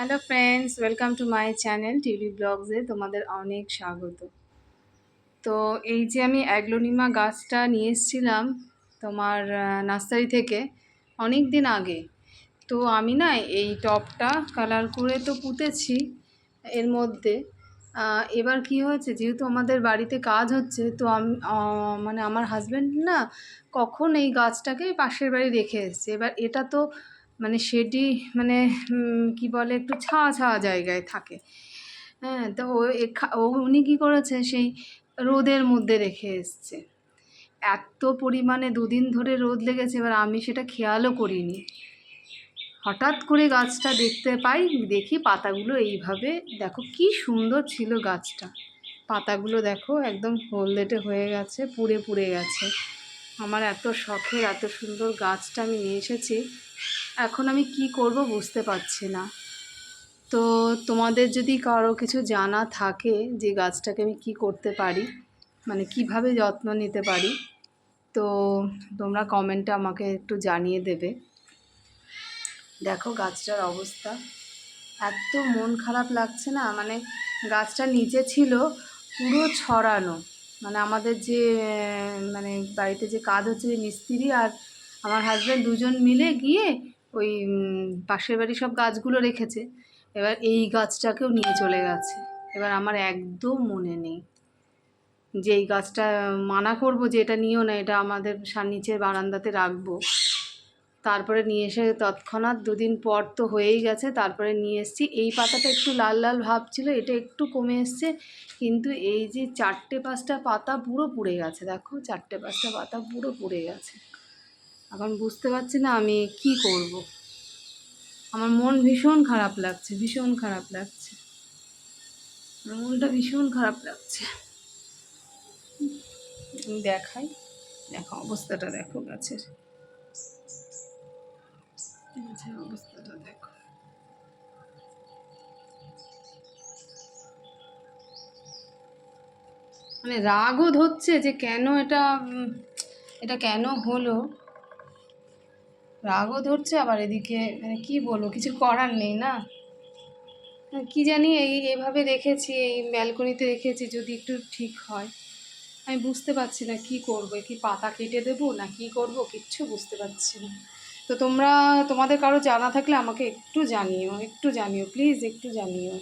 Hello friends, welcome to my channel TV ব্লগসে তোমাদের অনেক স্বাগত। তো এই যে আমি অ্যাগ্লোনিমা গাছটা নিয়ে এসেছিলাম তোমার নার্সারি থেকে অনেক দিন আগে। তো আমি না এই টবটা কালার করে তো পুঁতেছি এর মধ্যে। এবার কি হয়েছে, যেহেতু আমাদের বাড়িতে কাজ হচ্ছে, তো আমি মানে আমার হাজব্যান্ড না কখন এই গাছটাকে পাশের বাড়ি রেখে এসছে। এবার এটা তো মানে সেটি মানে কি বলে, একটু ছাওয়া ছাওয়া জায়গায় থাকে। হ্যাঁ, তো উনি কী করেছে, সেই রোদের মধ্যে রেখে এসছে। এত পরিমাণে দুদিন ধরে রোদ লেগেছে, এবার আমি সেটা খেয়ালও করিনি। হঠাৎ করে গাছটা দেখতে পাই, দেখি পাতাগুলো এইভাবে, দেখো কি সুন্দর ছিল গাছটা। পাতাগুলো দেখো একদম হলদেটে হয়ে গেছে, পুড়ে পুড়ে গেছে। আমার এত শখের এত সুন্দর গাছটা আমি নিয়ে এসেছি, এখন আমি কি করব বুঝতে পারছি না। তো তোমাদের যদি কারো কিছু জানা থাকে যে গাছটাকে আমি কি করতে পারি, মানে কিভাবে যত্ন নিতে পারি, তো তোমরা কমেন্টে আমাকে একটু জানিয়ে দেবে। দেখো গাছটার অবস্থা, এত মন খারাপ লাগছে না। মানে গাছটা নিচে ছিল পুরো ছড়ানো, মানে আমাদের যে মানে বাড়িতে যে কাজ হচ্ছে, যে মিস্ত্রি আর আমার হাজব্যান্ড দুজন মিলে গিয়ে ওই পাশের বাড়ি সব গাছগুলো রেখেছে। এবার এই গাছটাকেও নিয়ে চলে গেছে। এবার আমার একদম মনে নেই যে এই গাছটা মানা করব যে এটা নিও না, এটা আমাদের নিচের বারান্দাতে রাখবো। তারপরে নিয়ে এসে তৎক্ষণাৎ দুদিন পর তো হয়েই গেছে, তারপরে নিয়ে এসেছি। এই পাতাটা একটু লাল লাল ভাব ছিল, এটা একটু কমে এসছে, কিন্তু এই যে 4-5টা পাতা পুরো পুড়ে গেছে। দেখো 4-5টা পাতা পুরো পুড়ে গেছে। এখন বুঝতে পারছি না আমি কি করব। আমার মন ভীষণ খারাপ লাগছে, ভীষণ খারাপ লাগছে, আমার মনটা ভীষণ খারাপ লাগছে। দেখাই, দেখো অবস্থাটা, দেখো গাছের অবস্থাটা দেখো। মানে রাগও ধরছে যে কেন এটা এটা কেন হলো, রাগও ধরছে। আবার এদিকে মানে কি বলবো, কিছু করার নেই না। কি জানি, এইভাবে রেখেছি, এই ব্যালকনিতে রেখেছি, যদি একটু ঠিক হয়। আমি বুঝতে পারছি না কি করবো, কি পাতা কেটে দেবো না কি করব, কিচ্ছু বুঝতে পারছি না। তো তোমাদের কারো জানা থাকলে আমাকে একটু জানিও, একটু জানিও প্লিজ, একটু জানিও।